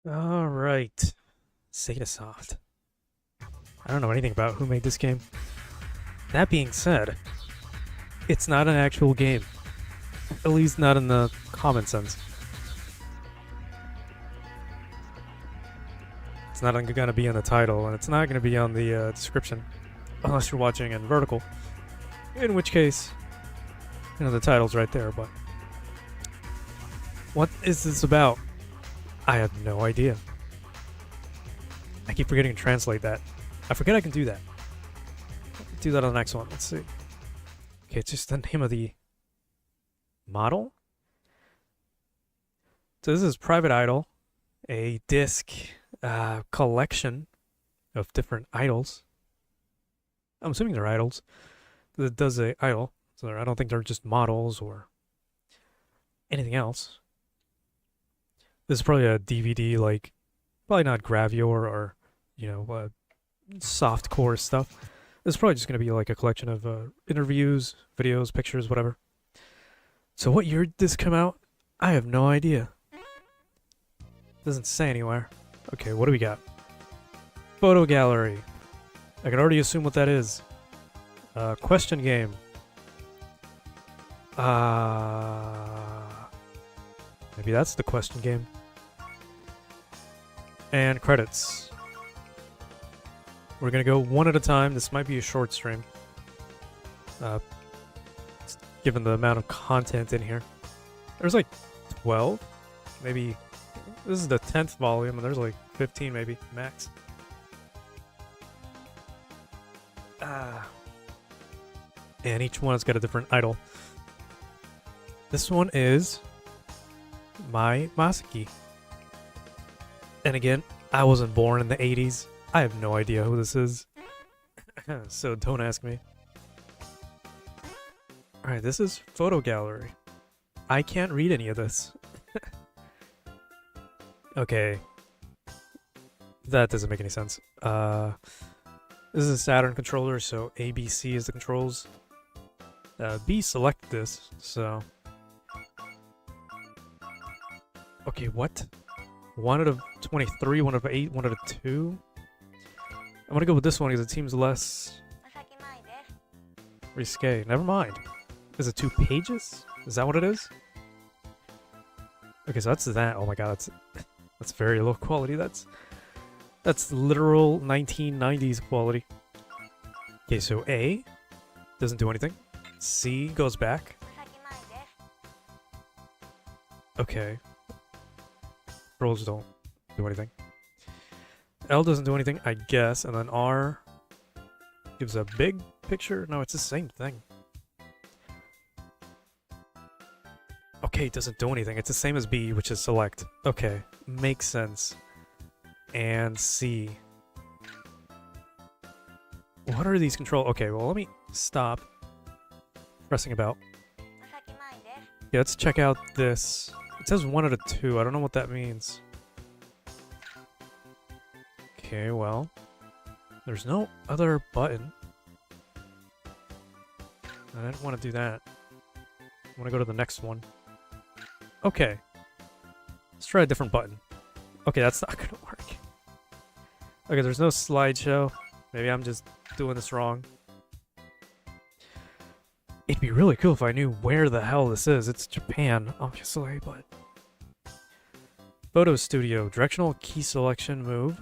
All right, Sega Soft. I don't know anything about who made this game. That being said, it's not an actual game. At least not in the common sense. It's not going to be in the title, and it's not going to be on the description, unless you're watching in vertical. In which case, the title's right there. But what is this about? I have no idea. I keep forgetting to translate that. I forget I can do that. Do that on the next one. Let's see. Okay, it's just the name of the model. So this is Private Idol, a disc collection of different idols. I'm assuming they're idols. That does a idol, so I don't think they're just models or anything else. This is probably a DVD, like probably not Gravure or softcore stuff. This is probably just going to be like a collection of interviews, videos, pictures, whatever. So what year did this come out? I have no idea. Doesn't say anywhere. Okay, what do we got? Photo gallery. I can already assume what that is. Question game. Maybe that's the question game. And credits. We're gonna go one at a time. This might be a short stream. Given the amount of content in here. There's like 12, maybe. This is the 10th volume, and there's like 15 maybe, max. And each one has got a different idol. This one is Mai Masaki. And again, I wasn't born in the 80s. I have no idea who this is. So don't ask me. Alright, this is photo gallery. I can't read any of this. Okay. That doesn't make any sense. This is a Saturn controller, so A, B, C is the controls. B select this, so... Okay, what? 1 out of 23, 1 out of 8, 1 out of 2? I'm gonna go with this one because it seems less... risque. Never mind. Is it 2 pages? Is that what it is? Okay, so that's that. Oh my god, that's very low quality. That's literal 1990s quality. Okay, so A doesn't do anything. C goes back. Okay. Controls don't do anything. L doesn't do anything, I guess, and then R gives a big picture. No, it's the same thing. Okay, it doesn't do anything. It's the same as B, which is select. Okay, makes sense. And C. What are these control? Okay, well, let me stop pressing about. Yeah, let's check out this. It says 1 out of 2. I don't know what that means. Okay, well, there's no other button. I didn't want to do that. I want to go to the next one. Okay. Let's try a different button. Okay, that's not gonna work. Okay, there's no slideshow. Maybe I'm just doing this wrong. It'd be really cool if I knew where the hell this is. It's Japan, obviously, but... Photo Studio. Directional key selection move.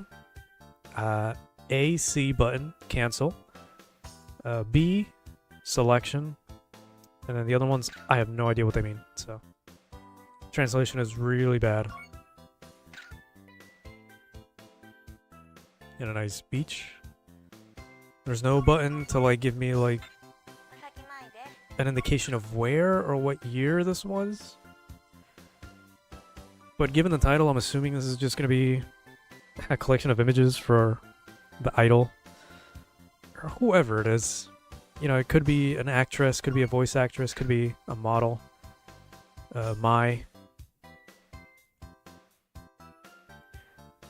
A, C button. Cancel. B, selection. And then the other ones, I have no idea what they mean, so... Translation is really bad. In a nice beach. There's no button to like give me like an indication of where or what year this was. But given the title, I'm assuming this is just going to be a collection of images for the idol. Or whoever it is. You know, it could be an actress, could be a voice actress, could be a model. Mai.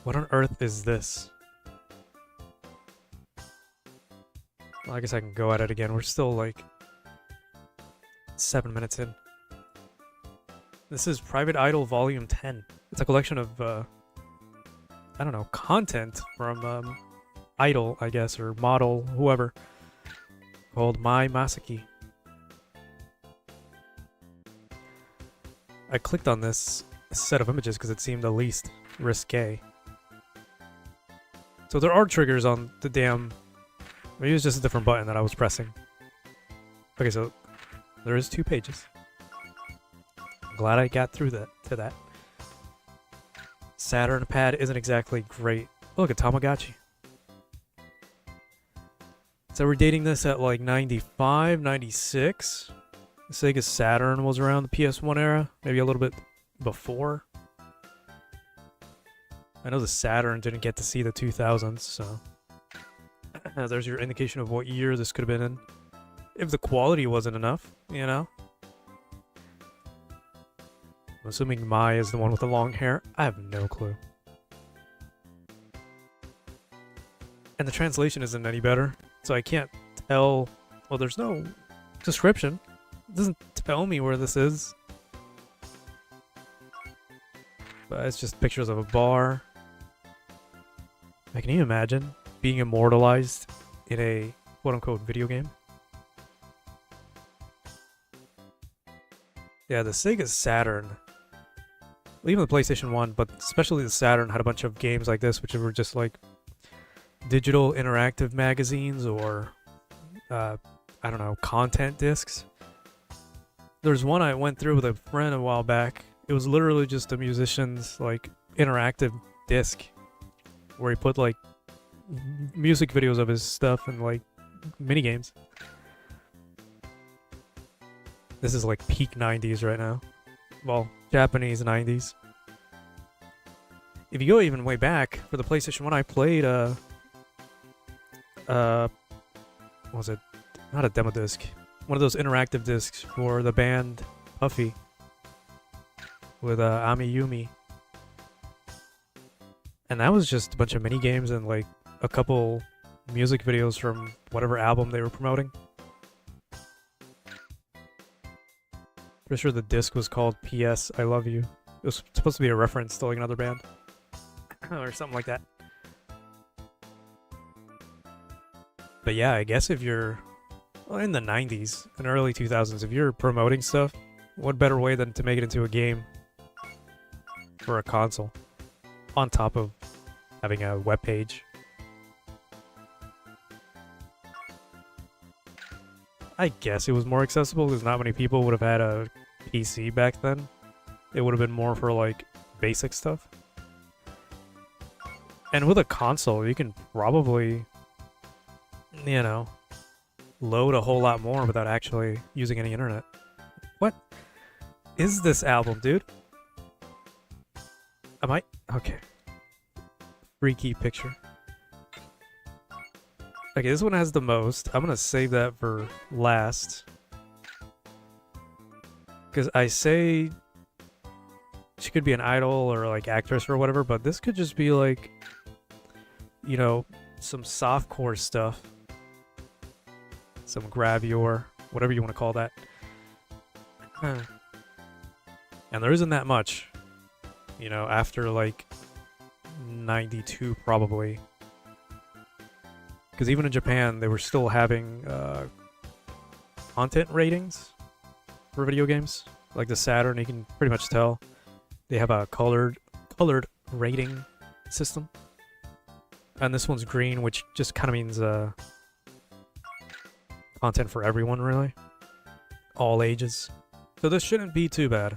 What on earth is this? Well, I guess I can go at it again. We're still like 7 minutes in. This is Private Idol Volume 10. It's a collection of I don't know, content from Idol, I guess, or model, whoever, called My Masaki. I clicked on this set of images because it seemed the least risque. So there are triggers on the damn... Maybe it was just a different button that I was pressing. Okay, so there is 2 pages. I'm glad I got through to that. Saturn pad isn't exactly great. Oh, look at Tamagotchi. So we're dating this at like 95, 96. The Sega Saturn was around the PS1 era, maybe a little bit before. I know the Saturn didn't get to see the 2000s, so there's your indication of what year this could have been in. If the quality wasn't enough, you know? I'm assuming Mai is the one with the long hair. I have no clue. And the translation isn't any better, so I can't tell... Well, there's no description. It doesn't tell me where this is. But it's just pictures of a bar. Can you imagine being immortalized in a quote-unquote video game? Yeah, the Sega Saturn, even the PlayStation 1, but especially the Saturn, had a bunch of games like this, which were just like digital interactive magazines or, I don't know, content discs. There's one I went through with a friend a while back. It was literally just a musician's like interactive disc where he put like music videos of his stuff and like mini games. This is like peak 90s right now. Well, Japanese 90s. If you go even way back for the PlayStation 1, I played what was it? Not a demo disc. One of those interactive discs for the band Puffy with Amiyumi. And that was just a bunch of mini games and like a couple music videos from whatever album they were promoting. Pretty sure the disc was called P.S. I Love You. It was supposed to be a reference to like another band. Or something like that. But yeah, I guess if you're in the 90s and early 2000s, if you're promoting stuff, what better way than to make it into a game for a console on top of having a web page. I guess it was more accessible because not many people would have had a PC back then. It would have been more for like basic stuff. And with a console, you can probably, you know, load a whole lot more without actually using any internet. What is this album, dude? Am I? Okay. Freaky picture. Okay, this one has the most. I'm gonna save that for last. Because I say she could be an idol or like actress or whatever, but this could just be like, you know, some softcore stuff. Some gravure, whatever you want to call that. And there isn't that much, you know, after like 92 probably. Because even in Japan, they were still having content ratings for video games. Like the Saturn, you can pretty much tell they have a colored rating system. And this one's green, which just kind of means content for everyone, really. All ages. So this shouldn't be too bad.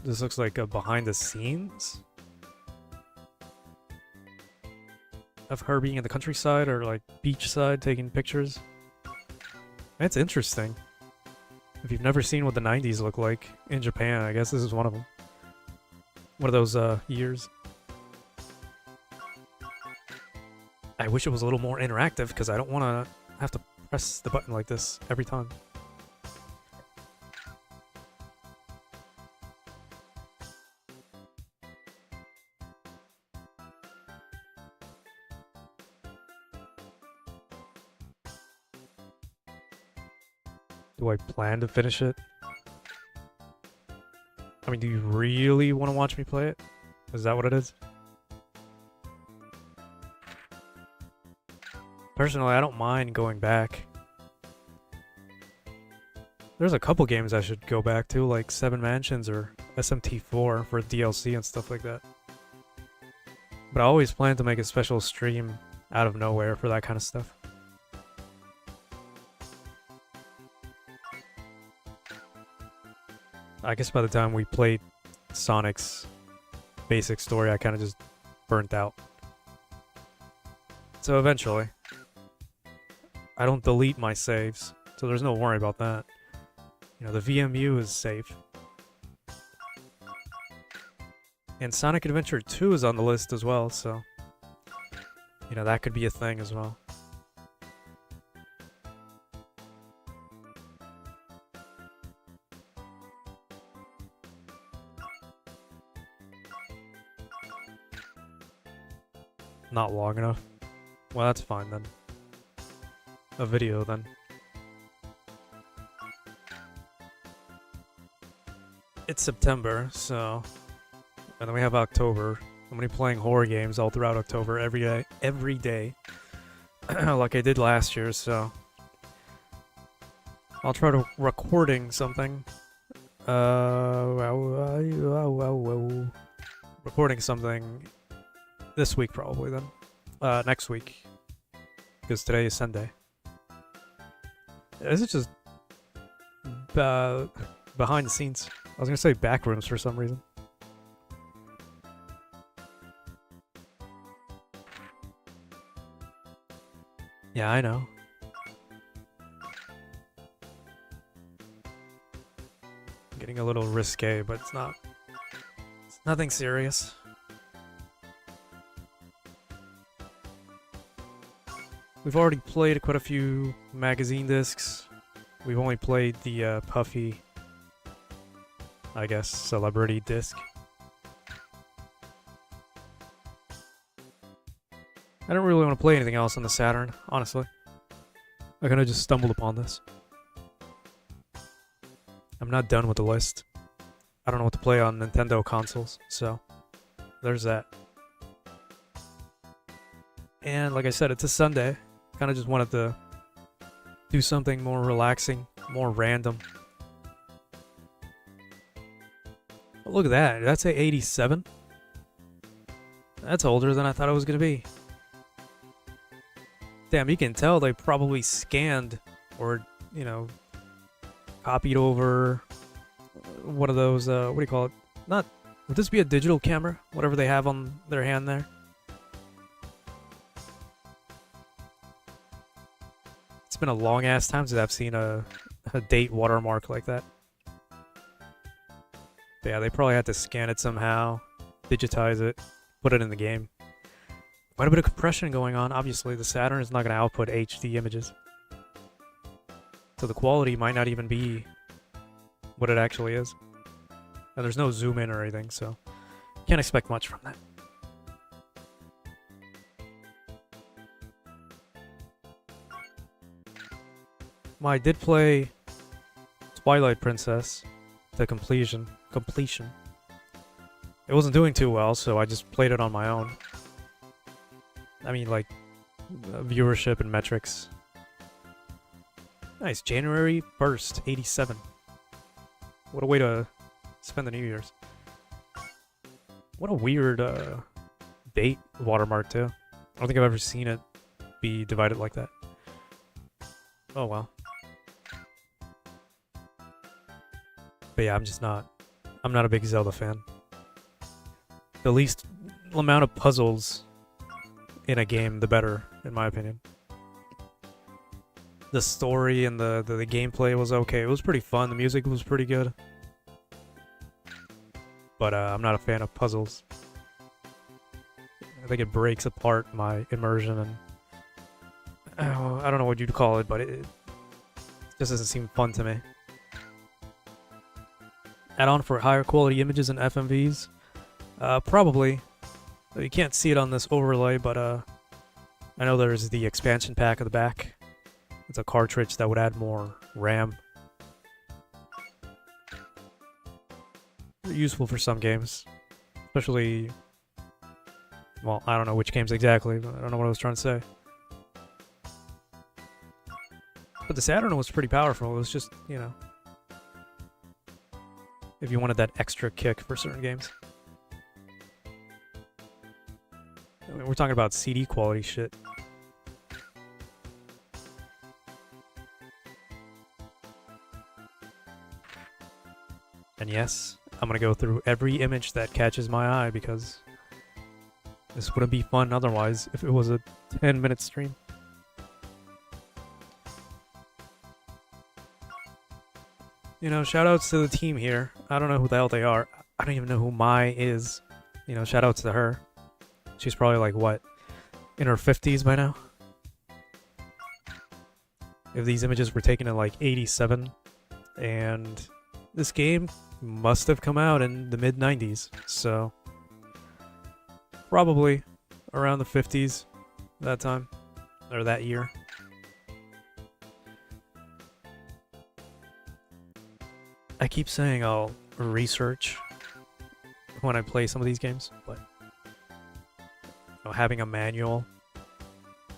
This looks like a behind the scenes of her being in the countryside or like beachside taking pictures. That's interesting. If you've never seen what the 90s look like in Japan, I guess this is one of them. One of those years. I wish it was a little more interactive because I don't want to have to press the button like this every time. Do I plan to finish it? I mean, do you really want to watch me play it? Is that what it is? Personally, I don't mind going back. There's a couple games I should go back to, like Seven Mansions or SMT4 for DLC and stuff like that. But I always plan to make a special stream out of nowhere for that kind of stuff. I guess by the time we played Sonic's basic story, I kind of just burnt out. So eventually, I don't delete my saves, so there's no worry about that. You know, the VMU is safe. And Sonic Adventure 2 is on the list as well, so... you know, that could be a thing as well. Not long enough. Well, that's fine then. A video then. It's September, so... and then we have October. I'm gonna be playing horror games all throughout October, every day. Like I did last year, so... I'll try to recording something. Recording something this week probably then. Next week. Because today is Sunday. Is it just... behind the scenes? I was gonna say backrooms for some reason. Yeah, I know. Getting a little risque, but it's not... it's nothing serious. We've already played quite a few magazine discs. We've only played the Puffy, I guess, celebrity disc. I don't really want to play anything else on the Saturn, honestly. I kind of just stumbled upon this. I'm not done with the list. I don't know what to play on Nintendo consoles, so there's that. And like I said, it's a Sunday. Kind of just wanted to do something more relaxing, more random. Oh, look at that. That's a 87. That's older than I thought it was going to be. Damn, you can tell they probably scanned or, you know, copied over one of those, what do you call it? Not, would this be a digital camera? Whatever they have on their hand there. It's been a long ass time since I've seen a date watermark like that. But yeah, they probably had to scan it somehow, digitize it, put it in the game. Quite a bit of compression going on. Obviously, the Saturn is not going to output HD images. So the quality might not even be what it actually is. And there's no zoom in or anything, so can't expect much from that. Well, I did play Twilight Princess to completion. It wasn't doing too well, so I just played it on my own. I mean, like, viewership and metrics. Nice, January 1st, 87. What a way to spend the New Year's. What a weird date watermark, too. I don't think I've ever seen it be divided like that. Oh, well. But yeah, I'm not a big Zelda fan. The least amount of puzzles in a game, the better, in my opinion. The story and the gameplay was okay. It was pretty fun. The music was pretty good. But I'm not a fan of puzzles. I think it breaks apart my immersion and... I don't know what you'd call it, but it just doesn't seem fun to me. Add-on for higher quality images and FMVs? Probably. You can't see it on this overlay, but I know there's the expansion pack at the back. It's a cartridge that would add more RAM. They're useful for some games. Especially, well, I don't know which games exactly, but I don't know what I was trying to say. But the Saturn was pretty powerful. It was just, you know, if you wanted that extra kick for certain games. I mean, we're talking about CD quality shit. And yes, I'm gonna go through every image that catches my eye because this wouldn't be fun otherwise if it was a 10-minute stream. You know, shoutouts to the team here. I don't know who the hell they are. I don't even know who Mai is. You know, shoutouts to her. She's probably like, what, in her 50s by now? If these images were taken in like 87, and this game must have come out in the mid-90s, so probably around the 50s that time, or that year. I keep saying I'll research when I play some of these games, but you know, having a manual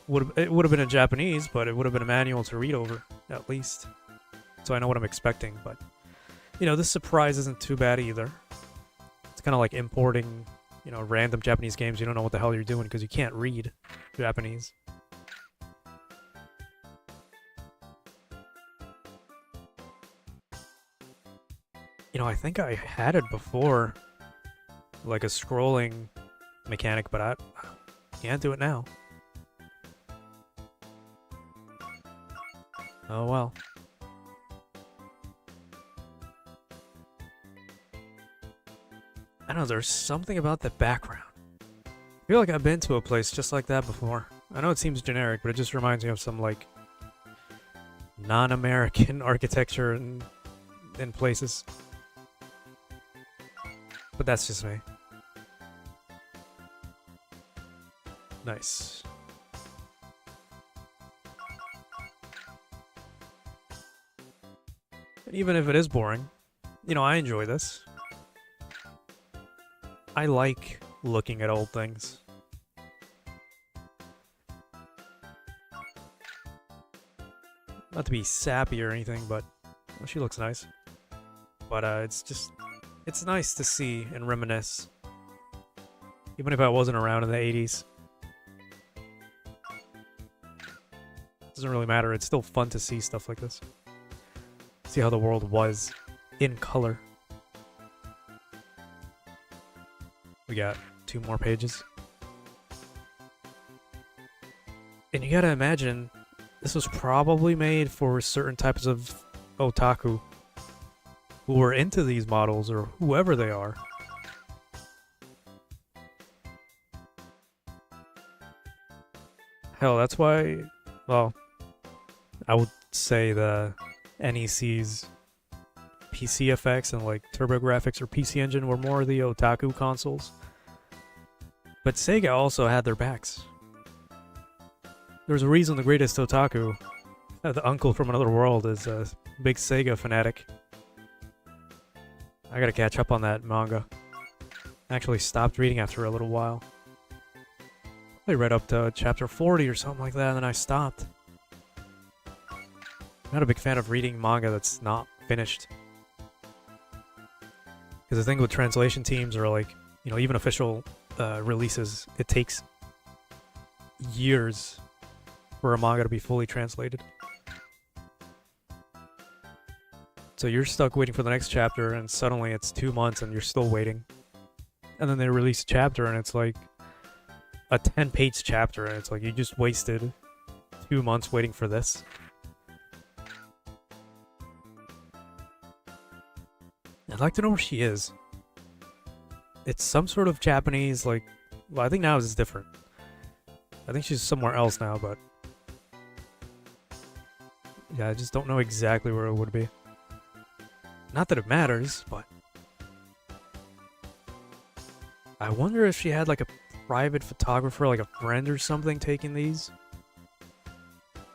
would have been in Japanese, but it would have been a manual to read over at least, so I know what I'm expecting. But you know, this surprise isn't too bad either. It's kind of like importing, you know, random Japanese games. You don't know what the hell you're doing because you can't read Japanese. You know, I think I had it before, like a scrolling mechanic, but I can't do it now. Oh well. I don't know, there's something about the background. I feel like I've been to a place just like that before. I know it seems generic, but it just reminds me of some, like, non-American architecture in places. But that's just me. Nice. And even if it is boring, you know, I enjoy this. I like looking at old things. Not to be sappy or anything, but well, she looks nice. But it's nice to see and reminisce. Even if I wasn't around in the 80s. Doesn't really matter, it's still fun to see stuff like this. See how the world was in color. We got 2 more pages. And you gotta imagine, this was probably made for certain types of otaku who were into these models, or whoever they are. Hell, that's why, well, I would say the NEC's PC effects and like TurboGrafx or PC Engine were more the otaku consoles. But Sega also had their backs. There's a reason the greatest otaku, the uncle from another world, is a big Sega fanatic. I gotta catch up on that manga. I actually stopped reading after a little while. I read up to chapter 40 or something like that, and then I stopped. I'm not a big fan of reading manga that's not finished. Because the thing with translation teams, or like, you know, even official releases, it takes years for a manga to be fully translated. So you're stuck waiting for the next chapter, and suddenly it's 2 months and you're still waiting. And then they release a chapter and it's like a 10-page chapter, and it's like you just wasted 2 months waiting for this. I'd like to know where she is. It's some sort of Japanese, like, well, I think now it's different. I think she's somewhere else now, but yeah, I just don't know exactly where it would be. Not that it matters, but I wonder if she had like a private photographer, like a friend or something, taking these.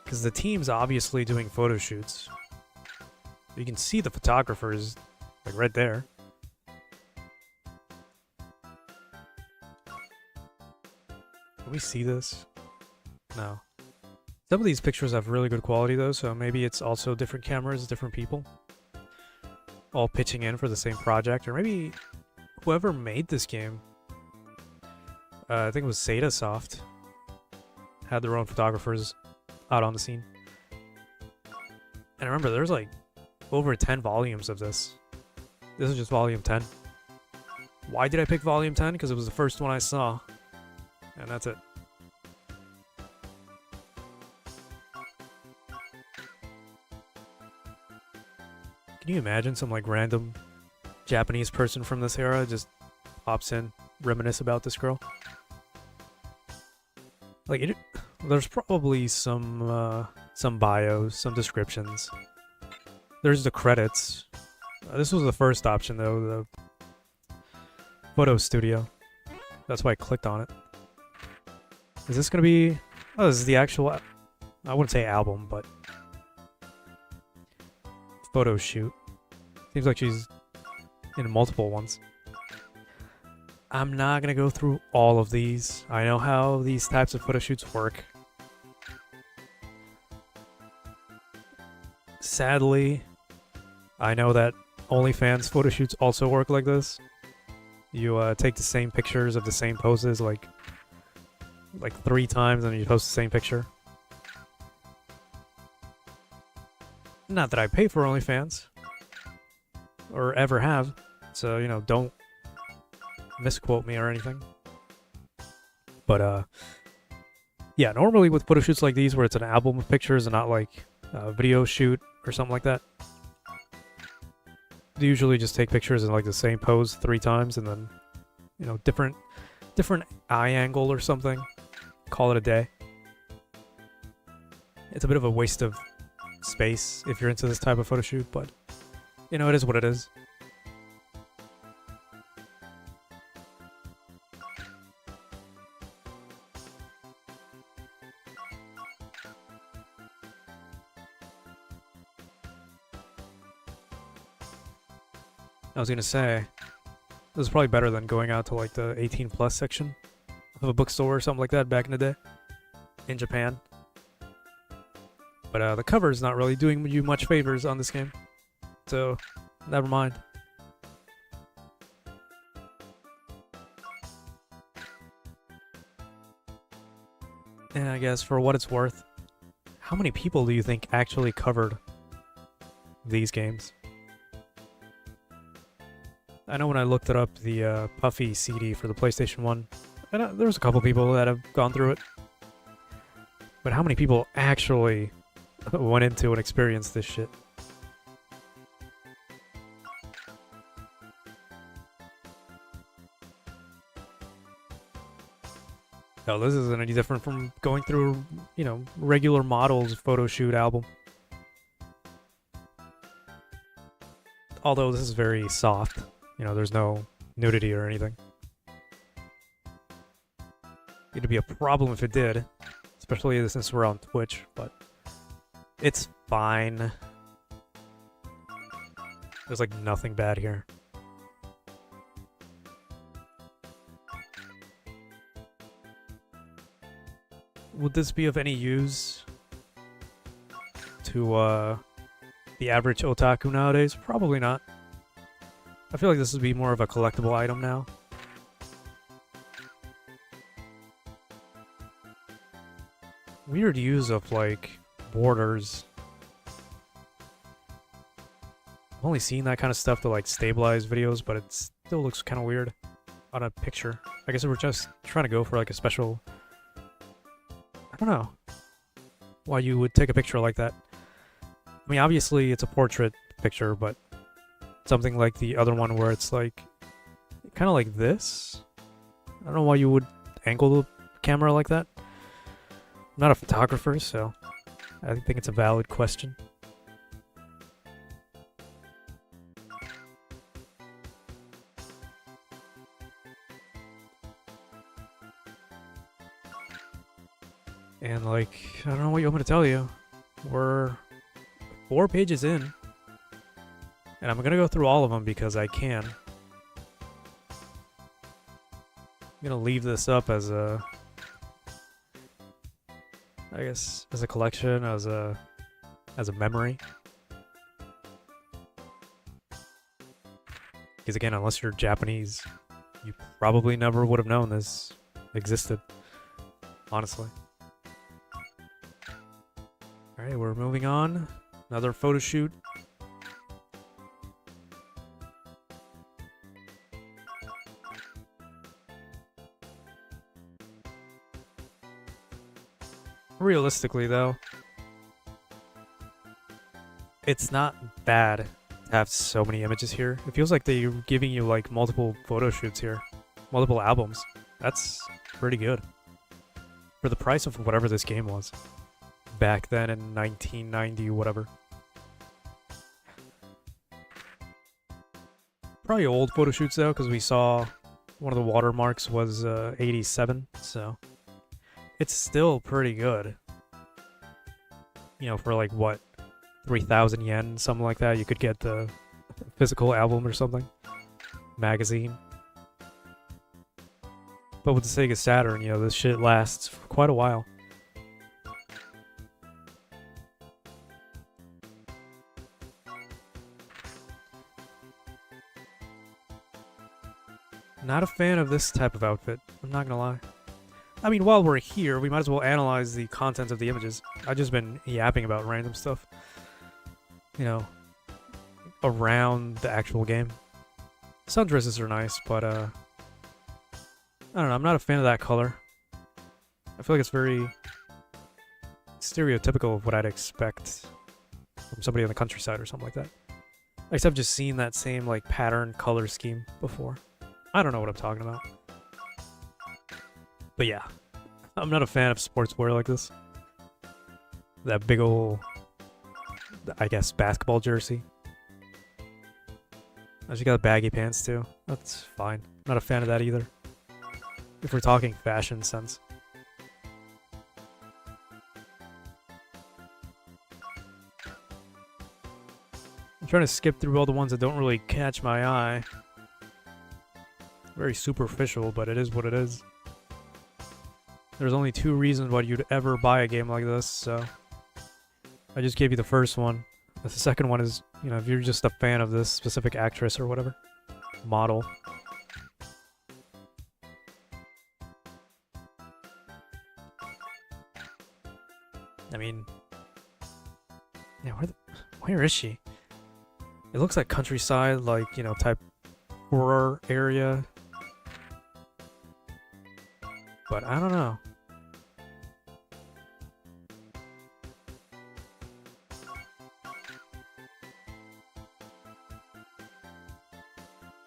Because the team's obviously doing photo shoots. You can see the photographers, like, right there. we see this? No. Some of these pictures have really good quality though, so maybe it's also different cameras, different people, all pitching in for the same project, or maybe whoever made this game, I think it was Sega Soft, had their own photographers out on the scene. And remember, there's like over 10 volumes of this. This is just volume 10. Why did I pick volume 10? Because it was the first one I saw. And that's it. Can you imagine some like random Japanese person from this era just pops in, reminisce about this girl? Like, there's probably some bios, some descriptions. There's the credits. This was the first option though, the photo studio. That's why I clicked on it. Is this gonna be? Oh, this is the actual. I wouldn't say album, but photo shoot. Seems like she's in multiple ones. I'm not gonna go through all of these. I know how these types of photo shoots work. Sadly, I know that OnlyFans photo shoots also work like this. You take the same pictures of the same poses like 3 times and you post the same picture. Not that I pay for OnlyFans. Or ever have. So, you know, don't misquote me or anything. But, yeah, normally with photo shoots like these where it's an album of pictures and not like a video shoot or something like that, they usually just take pictures in like the same pose 3 times and then, you know, different eye angle or something. Call it a day. It's a bit of a waste of space if you're into this type of photo shoot, but you know, it is what it is. I was gonna say, this is probably better than going out to like the 18 plus section of a bookstore or something like that back in the day in Japan. But the cover is not really doing you much favors on this game, so never mind. And I guess for what it's worth, how many people do you think actually covered these games? I know when I looked it up, the Puffy CD for the PlayStation 1, there was a couple people that have gone through it. But how many people actually went into and experienced this shit? No, this isn't any different from going through, you know, regular models photo shoot album. Although this is very soft. You know, there's no nudity or anything. It'd be a problem if it did, especially since we're on Twitch, but it's fine. There's like nothing bad here. Would this be of any use to the average otaku nowadays? Probably not. I feel like this would be more of a collectible item now. Weird use of like borders. I've only seen that kind of stuff to like stabilize videos, but it still looks kind of weird on a picture. I guess we're just trying to go for like a special... I don't know why you would take a picture like that. I mean, obviously it's a portrait picture, but something like the other one where it's like kind of like this. I don't know why you would angle the camera like that. I'm not a photographer, so I think it's a valid question. And like, I don't know what you want me to tell you. We're 4 pages in. And I'm gonna go through all of them because I can. I'm gonna leave this up as a I guess, as a collection, as a memory. Because again, unless you're Japanese, you probably never would have known this existed, honestly. Alright, we're moving on. Another photo shoot. Realistically, though, it's not bad to have so many images here. It feels like they're giving you like multiple photo shoots here, multiple albums. That's pretty good for the price of whatever this game was back then in 1990, whatever. Probably old photo shoots though, because we saw one of the watermarks was 87, so it's still pretty good. You know, for like what, 3,000 yen, something like that, you could get the physical album or something, magazine. But with the Sega Saturn, you know, this shit lasts for quite a while. Not a fan of this type of outfit, I'm not gonna lie. I mean, while we're here, we might as well analyze the content of the images. I've just been yapping about random stuff, you know, around the actual game. Sundresses are nice, but, I don't know, I'm not a fan of that color. I feel like it's very stereotypical of what I'd expect from somebody on the countryside or something like that. Except I've just seen that same, like, pattern color scheme before. I don't know what I'm talking about. But yeah, I'm not a fan of sportswear like this. That big ol', I guess, basketball jersey. I just got baggy pants too. That's fine. Not a fan of that either. If we're talking fashion sense. I'm trying to skip through all the ones that don't really catch my eye. Very superficial, but it is what it is. There's only 2 reasons why you'd ever buy a game like this, so I just gave you the first one. The second one is, you know, if you're just a fan of this specific actress or whatever. Model. I mean, yeah, where is she? It looks like countryside, like, you know, type horror area. But I don't know.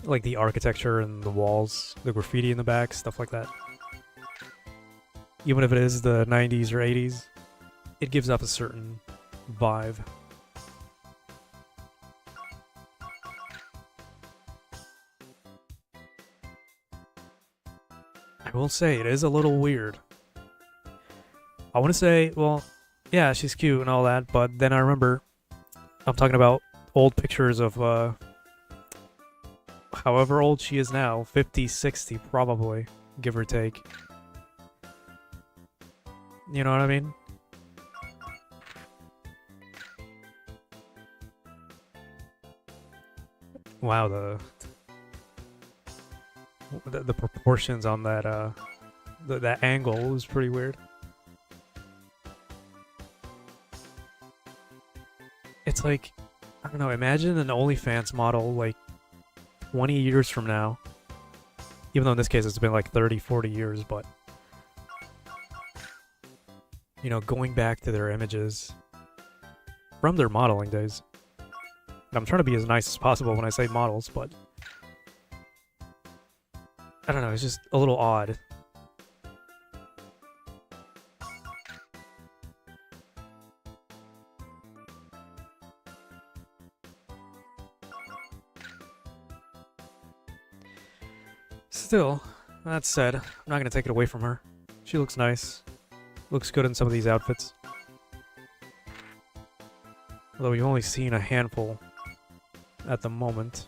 Like the architecture and the walls, the graffiti in the back, stuff like that. Even if it is the 90s or 80s, it gives off a certain vibe. I will say, it is a little weird. I want to say, well, yeah, she's cute and all that, but then I remember I'm talking about old pictures of, however old she is now, 50, 60 probably, give or take. You know what I mean? Wow, the proportions on that that angle was pretty weird. It's like, I don't know, imagine an OnlyFans model like 20 years from now. Even though in this case it's been like 30, 40 years, but you know, going back to their images from their modeling days. And I'm trying to be as nice as possible when I say models, but I don't know, it's just a little odd. Still, that said, I'm not going to take it away from her. She looks nice. Looks good in some of these outfits. Although we've only seen a handful at the moment.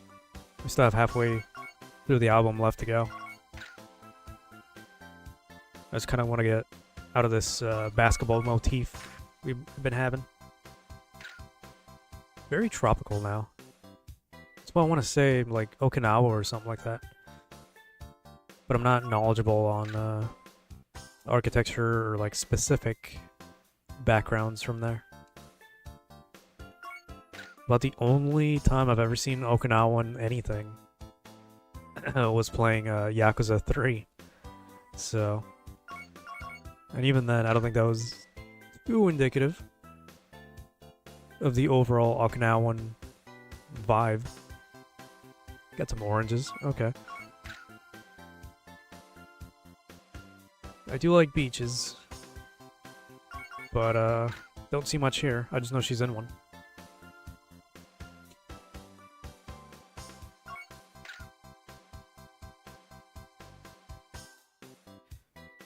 We still have halfway through the album left to go. I just kind of want to get out of this basketball motif we've been having. Very tropical now. That's why I want to say like Okinawa or something like that. But I'm not knowledgeable on architecture or like specific backgrounds from there. About the only time I've ever seen Okinawan anything was playing Yakuza 3. So, and even then, I don't think that was too indicative of the overall Okinawan vibe. Got some oranges. Okay. I do like beaches, but don't see much here. I just know she's in one.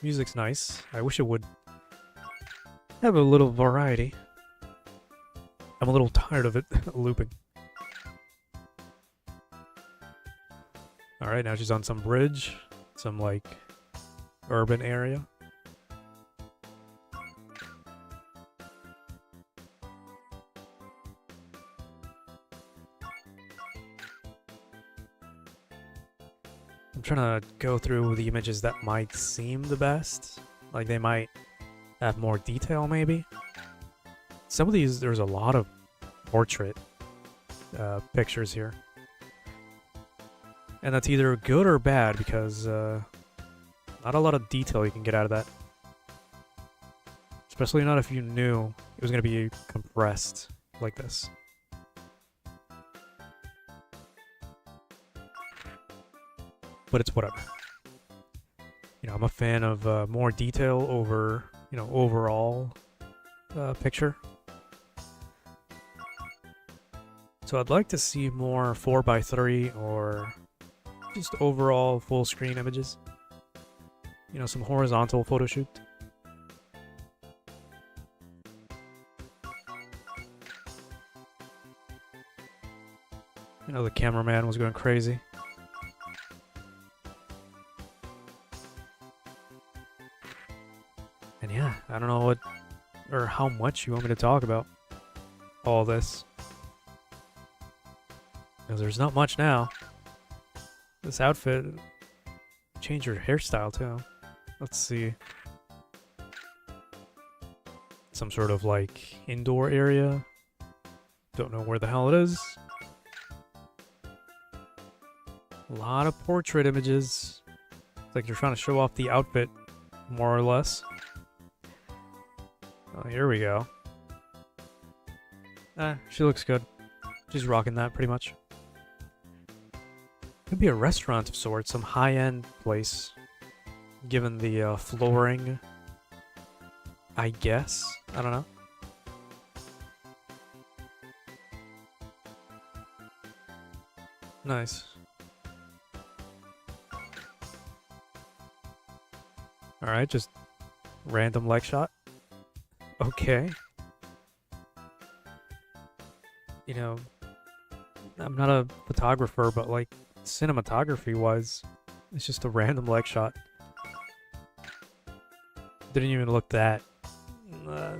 Music's nice. I wish it would have a little variety. I'm a little tired of it looping. Alright, now she's on some bridge. Some, like, urban area. I'm trying to go through the images that might seem the best. Like, they might have more detail, maybe. Some of these, there's a lot of portrait pictures here. And that's either good or bad, because not a lot of detail you can get out of that. Especially not if you knew it was going to be compressed like this. But it's whatever. You know, I'm a fan of more detail over, you know, overall picture. So I'd like to see more 4x3 or just overall full screen images. You know, some horizontal photo shoot. You know, the cameraman was going crazy. And yeah, I don't know what or how much you want me to talk about all this. Because there's not much now. This outfit, change your hairstyle too. Let's see. Some sort of like indoor area. Don't know where the hell it is. A lot of portrait images. It's like you're trying to show off the outfit, more or less. Oh, here we go. She looks good. She's rocking that pretty much. Could be a restaurant of sorts, some high-end place, given the flooring, I guess. I don't know. Nice. Alright, just random leg shot. Okay. You know, I'm not a photographer, but like, cinematography-wise, it's just a random leg shot. Didn't even look that... I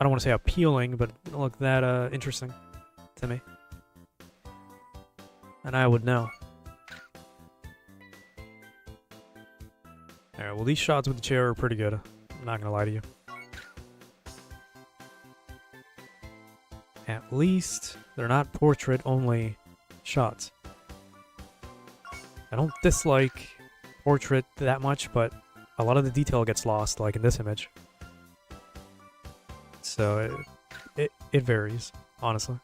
don't want to say appealing, but it didn't look that interesting to me. And I would know. Alright, well these shots with the chair are pretty good. I'm not gonna lie to you. At least they're not portrait-only shots. I don't dislike portrait that much, but a lot of the detail gets lost, like in this image. So it varies, honestly.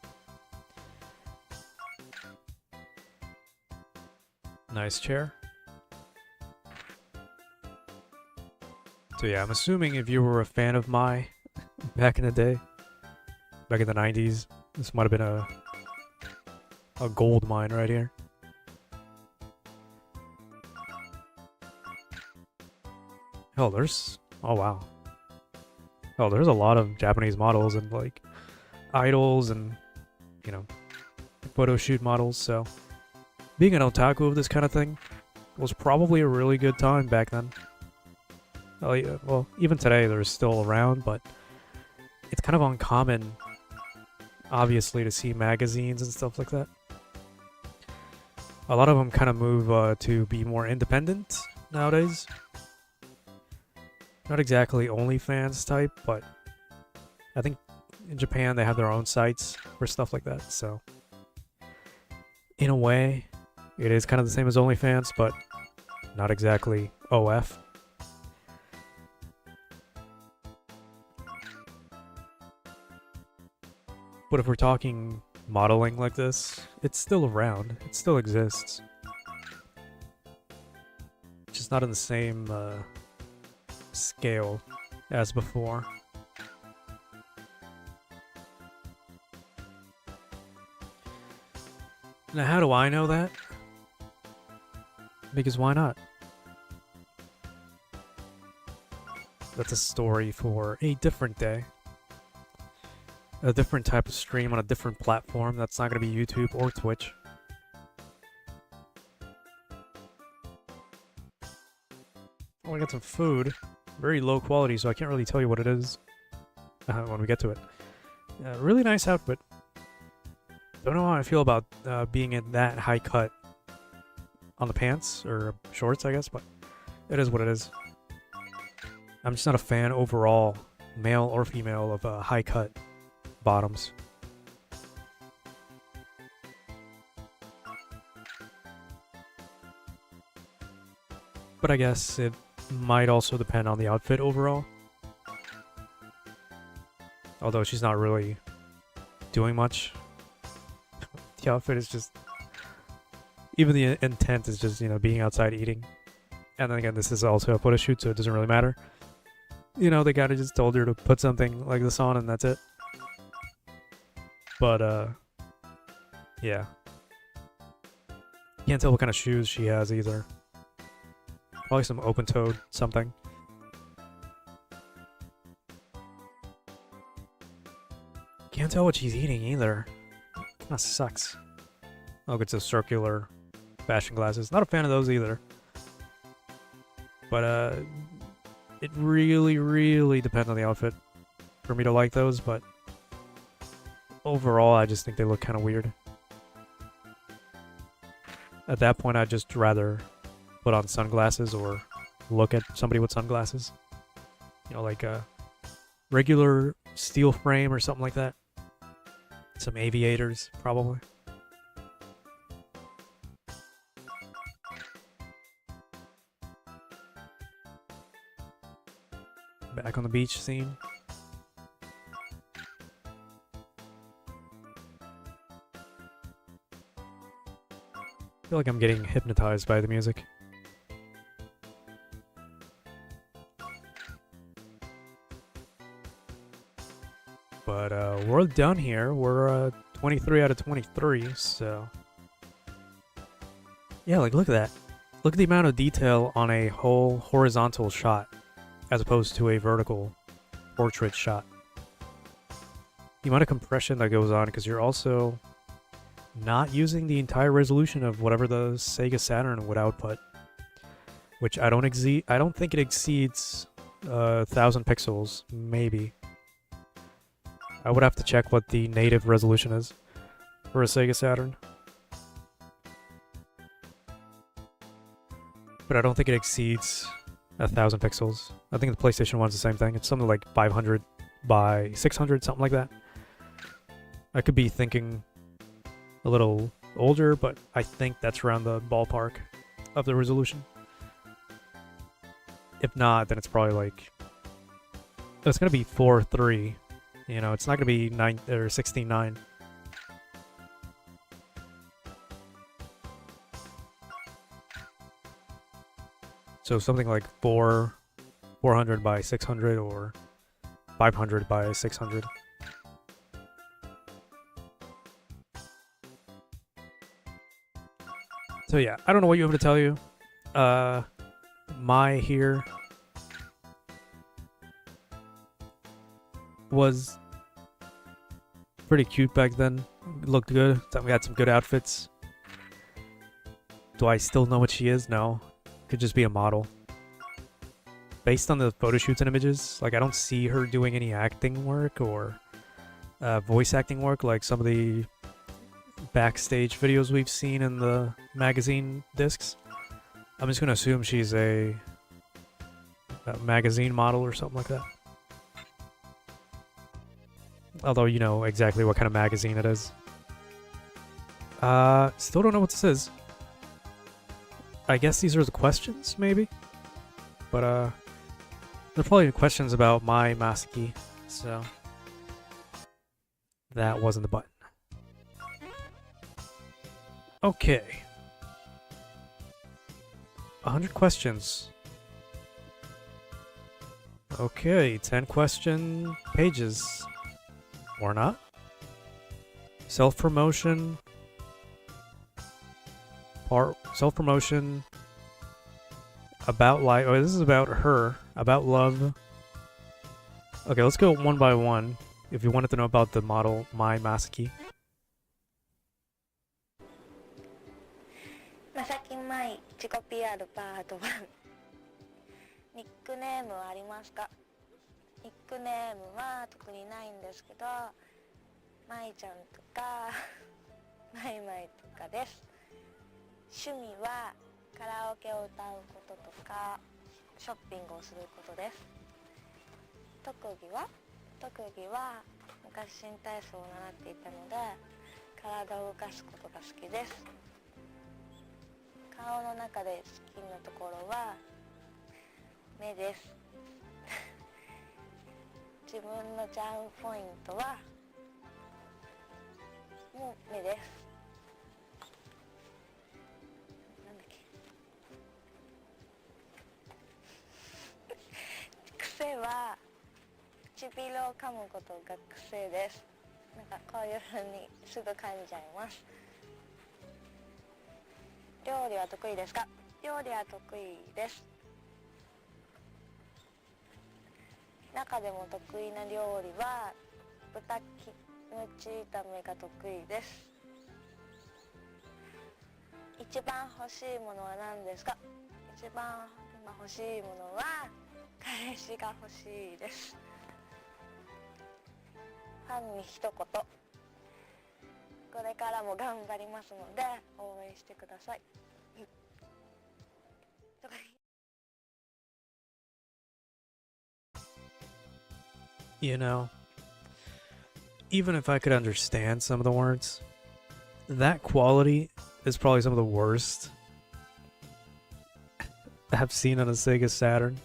Nice chair. So yeah, I'm assuming if you were a fan of Mai back in the day, back in the 90s, this might have been a gold mine right here. Oh, there's... Oh, wow. Oh, there's a lot of Japanese models and, like, idols and, you know, photo shoot models, so... Being an otaku of this kind of thing was probably a really good time back then. Well, even today they're still around, but it's kind of uncommon, obviously, to see magazines and stuff like that. A lot of them kind of move to be more independent nowadays. Not exactly OnlyFans type, but I think in Japan they have their own sites for stuff like that, so in a way, it is kind of the same as OnlyFans, but not exactly OF. But if we're talking modeling like this, it's still around. It still exists. Just not in the same scale as before. Now, how do I know that? Because why not? That's a story for a different day. A different type of stream on a different platform that's not going to be YouTube or Twitch. Oh, I got some food. Very low quality, so I can't really tell you what it is when we get to it. Really nice outfit. Don't know how I feel about being in that high cut on the pants, or shorts, I guess, but it is what it is. I'm just not a fan overall, male or female, of high cut bottoms. But I guess it might also depend on the outfit overall. Although she's not really doing much. The outfit is just... Even the intent is just, you know, being outside eating. And then again, this is also a photo shoot, so it doesn't really matter. You know, they kinda just told her to put something like this on and that's it. But, yeah. Can't tell what kind of shoes she has either. Probably some open-toed something. Can't tell what she's eating either. Kinda sucks. Oh, it's a circular fashion glasses. Not a fan of those either. But, it really, really depends on the outfit for me to like those, but overall, I just think they look kind of weird. At that point, I'd just rather put on sunglasses or look at somebody with sunglasses. You know, like a regular steel frame or something like that. Some aviators, probably. Back on the beach scene. I feel like I'm getting hypnotized by the music. But we're done here. We're 23 out of 23, so... Yeah, like look at that. Look at the amount of detail on a whole horizontal shot, as opposed to a vertical portrait shot. The amount of compression that goes on, because you're also not using the entire resolution of whatever the Sega Saturn would output, which I don't think it exceeds 1,000 pixels, maybe. I would have to check what the native resolution is for a Sega Saturn. But I don't think it exceeds 1,000 pixels. I think the PlayStation 1's the same thing. It's something like 500 by 600, something like that. I could be thinking a little older, but I think that's around the ballpark of the resolution. If not, then it's probably like... It's going to be 4:3. You know, it's not going to be 9 or 16:9. So something like 400 by 600 or 500 by 600. So yeah, I don't know what you want me to tell you. Mai here was pretty cute back then. Looked good. We had some good outfits. Do I still know what she is? No. Could just be a model. based on the photo shoots and images, like I don't see her doing any acting work or voice acting work like some of the backstage videos we've seen in the magazine discs. I'm just gonna assume she's a magazine model or something like that. Although you know exactly what kind of magazine it is. Still don't know what this is. I guess these are the questions, maybe? But, they're probably questions about my Masaki, so... That wasn't the button. Okay. 100 questions. Okay, 10 question pages. Or not. Self-promotion. Self-promotion. About life. Oh, this is about her. About love. Okay, let's go one by one. If you wanted to know about the model, My Masaki. Masaki Mai, 自己 PR パート1。ニックネームはありますか？ニックネームは特にないんですけど、まいちゃんとか、まいまいとかです。趣味はカラオケを歌うこととか、ショッピングをすることです。特技は昔新体操を習っていたので、体を動かすことが好きです。顔の中で好きなところは目です。自分のチャームポイントはもう目です。なんだっけ癖は唇を噛むことが癖です。なんかこういう風にすぐ噛んじゃいます。料理は得意ですか？料理は得意です。中でも得意な料理は豚キムチ炒めが得意です。一番欲しいものは何ですか？一番今欲しいものは彼氏が欲しいです。ファンに一言。これからも頑張りますので応援してください。You know, even if I could understand some of the words, that quality is probably some of the worst I've seen on a Sega Saturn.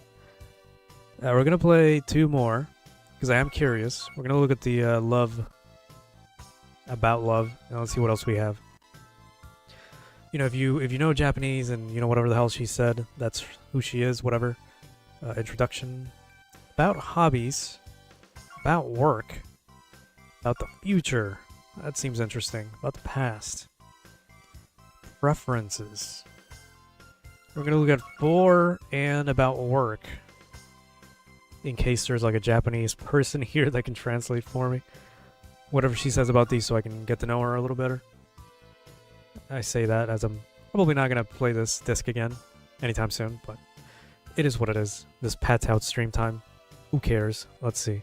We're gonna play two more, because I am curious. We're gonna look at the love, about love, and let's see what else we have. You know, if you know Japanese and you know whatever the hell she said, that's who she is, whatever. Introduction. About hobbies. About work. About the future. That seems interesting. About the past. Preferences. We're gonna look at for and about work. In case there's like a Japanese person here that can translate for me. Whatever she says about these so I can get to know her a little better. I say that as I'm probably not gonna play this disc again anytime soon, but it is what it is. This Pat's out stream time. Who cares? Let's see.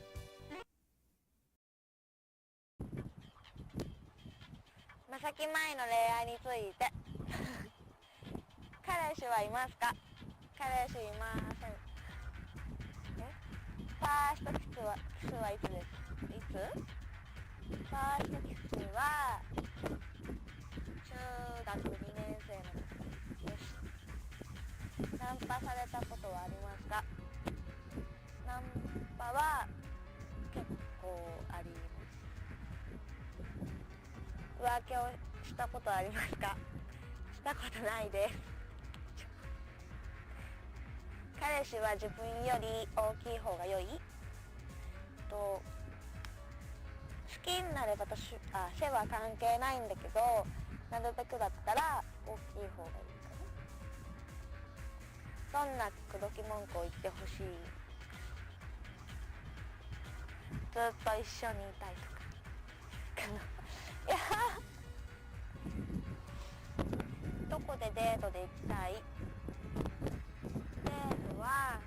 まさき前の恋愛について彼氏はいますか？彼氏いません。ファーストキスはいつです？いつ？ファーストキスは中学2年生の時です。ナンパされたことはありますか？ナンパは結構あります。浮気をしたことはありますか？したことないです。彼氏は自分より大きい方が良い？と好きになれば背は関係ないんだけど、なるべくだったら大きい方がいいかな。どんな口説き文句を言ってほしい？ずっと一緒にいたいとかかな。いやどこでデートで行きたい？デートはな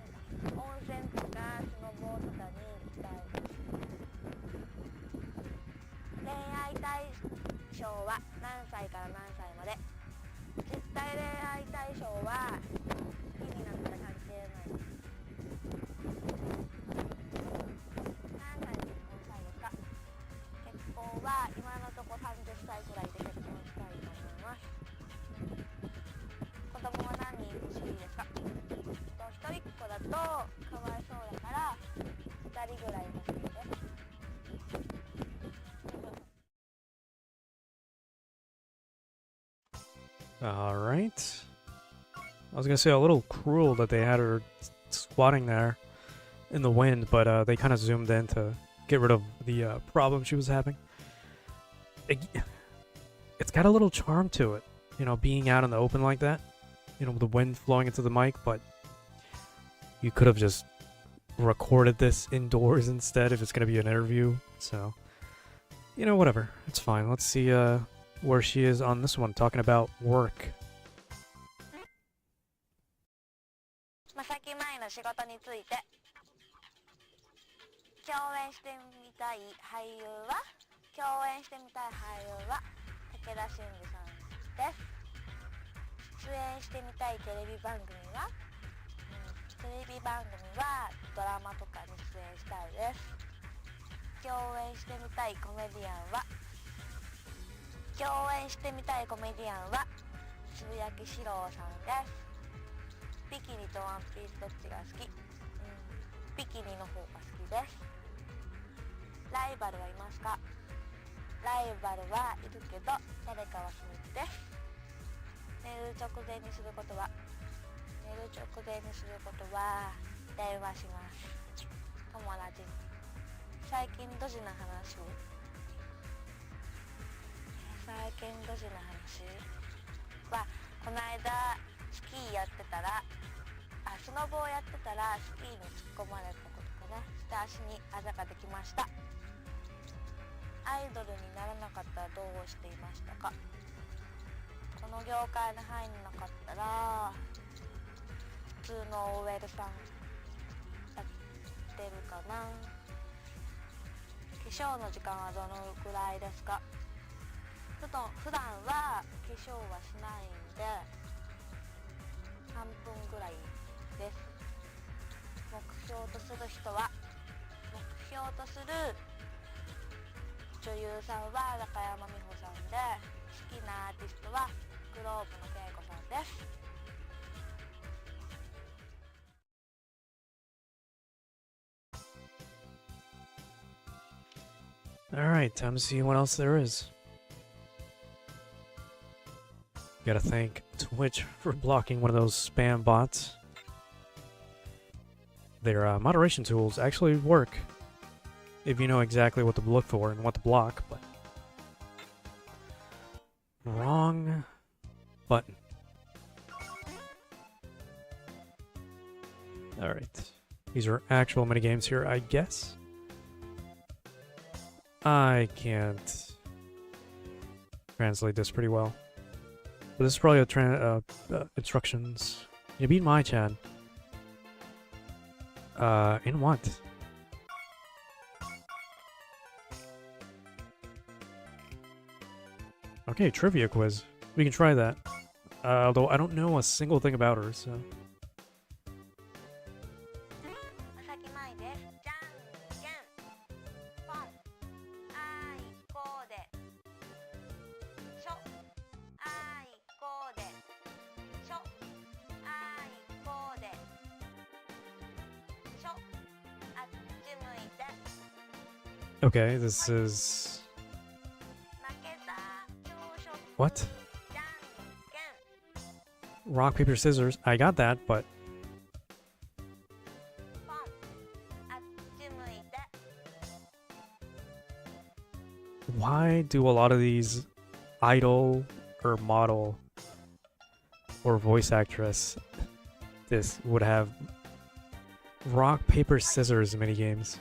んか望とかに行きたいです。恋愛対象は何歳から何歳まで。実際恋愛対象は好きになったら関係ないです。何歳で結婚したいですか。結婚は今のとこ30歳くらいで結婚したいと思います。子供は何人欲しいですか。一人っ子だとかわいそうだから2人ぐらい欲しいです。Alright. I was gonna say a little cruel that they had her squatting there in the wind, but they kind of zoomed in to get rid of the problem she was having. It's got a little charm to it, you know, being out in the open like that, you know, with the wind flowing into the mic, but you could have just recorded this indoors instead if it's gonna be an interview, so, you know, whatever. It's fine. Let's see where she is on this one, talking about work. 先前の仕事について。共演してみたい俳優は武田真治さんです。出演してみたいテレビ番組は、ドラマとかに出演したいです。共演してみたいコメディアンはつぶやきしろうさんです。ビキニとワンピースどっちが好き。ビキニの方が好きです。ライバルはいますか。ライバルはいるけど誰かは秘密です。寝る直前にすることは電話します。友達に。最近ドジな話はこの間スキーやってたらスノボをやってたらスキーに突っ込まれたことかな。して足にあざができました。アイドルにならなかったらどうしていましたか。この業界に入んなかったら普通の OL さんやってるかな。化粧の時間はどのくらいですか。普段は化粧はしないんで3分ぐらいです。目標とする女優さんは中山美穂さんで、好きなアーティストはグローブの恵子さんです。Alright, time to see what else there is. Gotta thank Twitch for blocking one of those spam bots. Their moderation tools actually work if you know exactly what to look for and what to block, but wrong button. Alright. These are actual minigames here, I guess. I can't translate this pretty well. But this is probably instructions. You beat my chan. In what? Okay, trivia quiz. We can try that. Although I don't know a single thing about her, so... Okay, this is... What? Rock, paper, scissors. I got that, but... Why do a lot of these idol or model or voice actress this would have rock, paper, scissors minigames?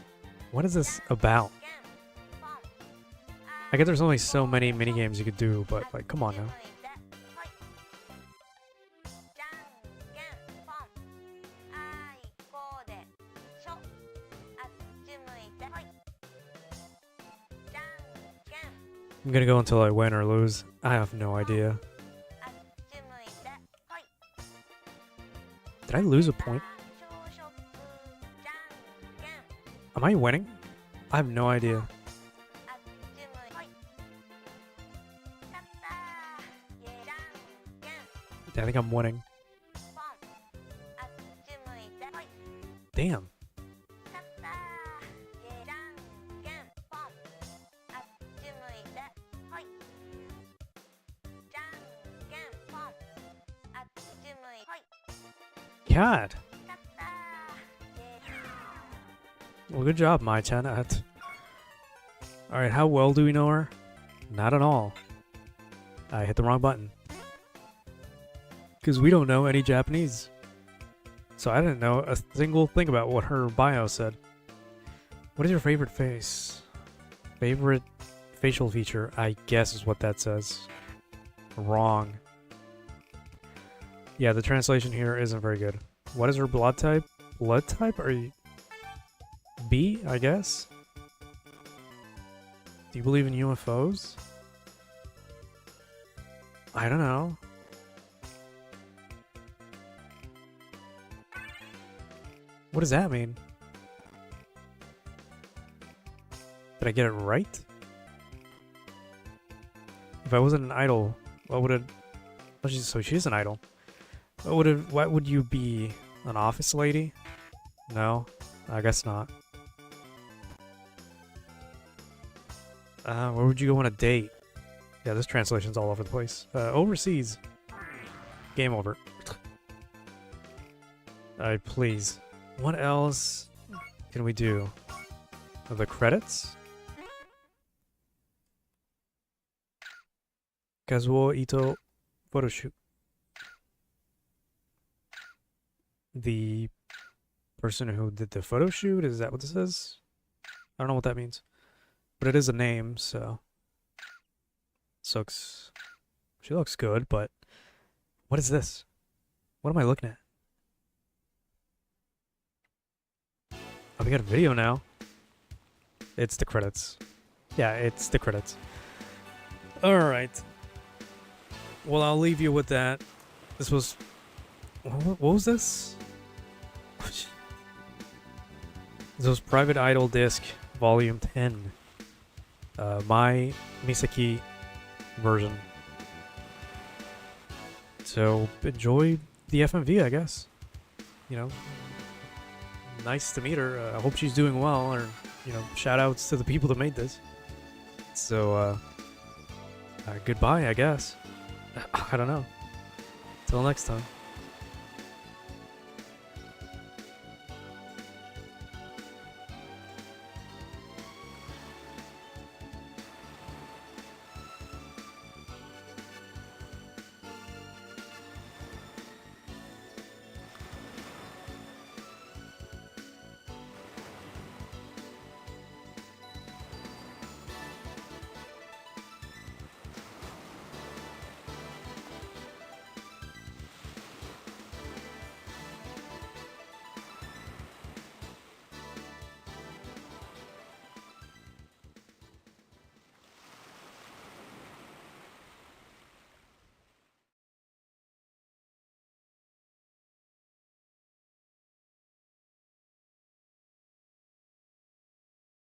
What is this about? I guess there's only so many minigames you could do, but like, come on now. I'm gonna go until I win or lose. I have no idea. Did I lose a point? Am I winning? I have no idea. I think I'm winning. Damn. God. Well, good job, my chat. Alright, how well do we know her? Not at all. I hit the wrong button. Because we don't know any Japanese. So I didn't know a single thing about what her bio said. What is your favorite face? Favorite facial feature, I guess is what that says. Wrong. Yeah, the translation here isn't very good. What is her blood type? Blood type? Are you... B, I guess? Do you believe in UFOs? I don't know. What does that mean? Did I get it right? If I wasn't an idol, what would it... Oh, so she is an idol. What would you be? An office lady? No, I guess not. Where would you go on a date? Yeah, this translation's all over the place. Overseas. Game over. Alright, please. What else can we do? The credits? Kazuo Ito photo shoot. The person who did the photo shoot? Is that what this is? I don't know what that means. But it is a name, so... She looks good, but... What is this? What am I looking at? Oh, we got a video now. It's the credits. Yeah, it's the credits. Alright. Well, I'll leave you with that. This was... What was this? This was Private Idol Disc Volume 10. My Misaki version. So, enjoy the FMV, I guess. You know, nice to meet her. I hope she's doing well, or, you know, shout outs to the people that made this. So, goodbye, I guess. I don't know. Till next time.